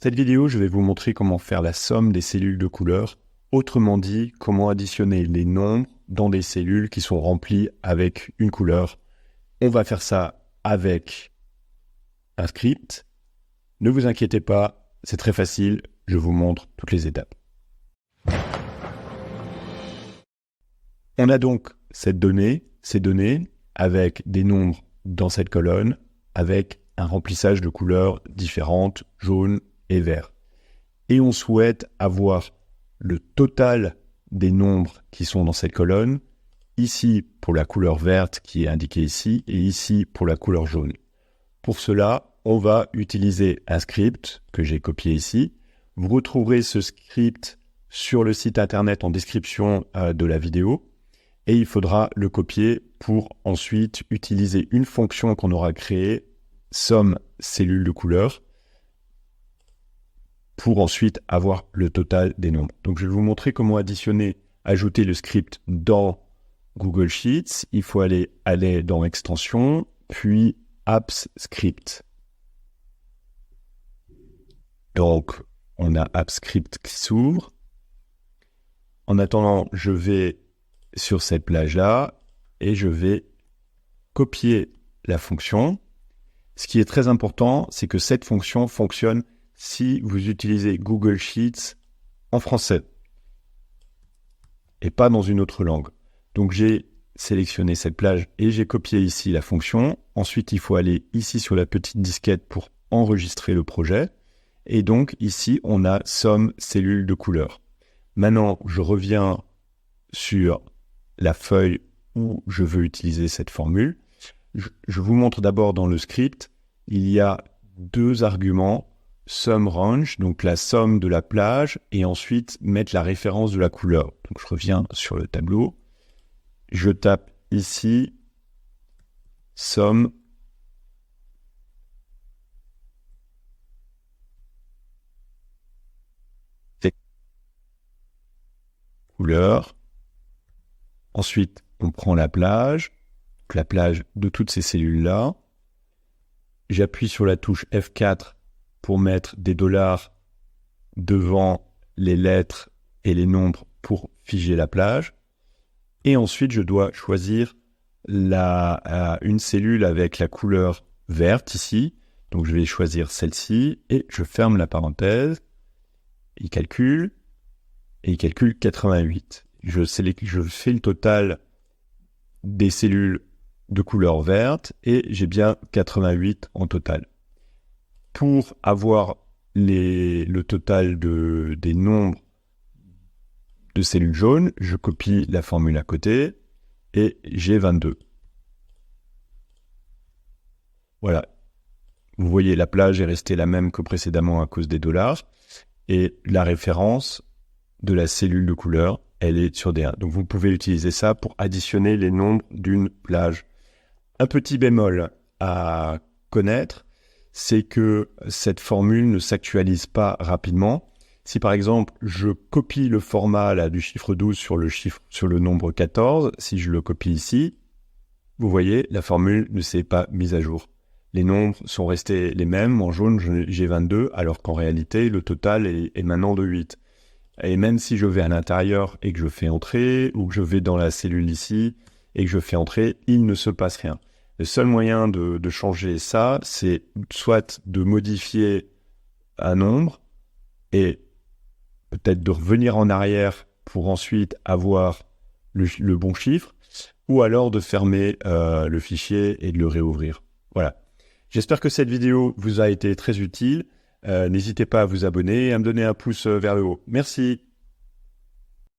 Cette vidéo, je vais vous montrer comment faire la somme des cellules de couleur, autrement dit, comment additionner les nombres dans des cellules qui sont remplies avec une couleur. On va faire ça avec un script. Ne vous inquiétez pas, c'est très facile, je vous montre toutes les étapes. On a donc ces données avec des nombres dans cette colonne, avec un remplissage de couleurs différentes, jaune et vert. Et on souhaite avoir le total des nombres qui sont dans cette colonne, ici pour la couleur verte qui est indiquée ici, et ici pour la couleur jaune. Pour cela, on va utiliser un script que j'ai copié ici. Vous retrouverez ce script sur le site internet en description de la vidéo. Et il faudra le copier pour ensuite utiliser une fonction qu'on aura créée, somme cellules de couleur, pour ensuite avoir le total des nombres. Donc je vais vous montrer comment ajouter le script dans Google Sheets. Il faut aller dans Extensions, puis Apps Script. Donc on a Apps Script qui s'ouvre. En attendant, je vais sur cette plage-là et je vais copier la fonction. Ce qui est très important, c'est que cette fonction fonctionne si vous utilisez Google Sheets en français et pas dans une autre langue. Donc j'ai sélectionné cette plage et j'ai copié ici la fonction. Ensuite, il faut aller ici sur la petite disquette pour enregistrer le projet. Et donc ici, on a somme cellules de couleur. Maintenant, je reviens sur la feuille où je veux utiliser cette formule. Je vous montre d'abord dans le script, il y a deux arguments, sum range, donc la somme de la plage, et ensuite mettre la référence de la couleur. Donc je reviens sur le tableau, je tape ici somme des couleurs. Ensuite, on prend la plage de toutes ces cellules-là. J'appuie sur la touche F4 pour mettre des $, devant les lettres et les nombres pour figer la plage. Et ensuite, je dois choisir une cellule avec la couleur verte ici. Donc, je vais choisir celle-ci et je ferme la parenthèse. Il calcule 88. Je fais le total des cellules de couleur verte et j'ai bien 88 en total. Pour avoir le total des nombres de cellules jaunes, je copie la formule à côté et j'ai 22. Voilà. Vous voyez, la plage est restée la même que précédemment à cause des $. Et la référence de la cellule de couleur, elle est sur D1. Donc vous pouvez utiliser ça pour additionner les nombres d'une plage. Un petit bémol à connaître, c'est que cette formule ne s'actualise pas rapidement. Si par exemple, je copie le format là, du chiffre 12 sur le nombre 14, si je le copie ici, vous voyez, la formule ne s'est pas mise à jour. Les nombres sont restés les mêmes. En jaune, j'ai 22, alors qu'en réalité, le total est maintenant de 8. Et même si je vais à l'intérieur et que je fais entrer, ou que je vais dans la cellule ici et que je fais entrer, il ne se passe rien. Le seul moyen de changer ça, c'est soit de modifier un nombre et peut-être de revenir en arrière pour ensuite avoir le bon chiffre, ou alors de fermer le fichier et de le réouvrir. Voilà. J'espère que cette vidéo vous a été très utile. N'hésitez pas à vous abonner et à me donner un pouce vers le haut. Merci.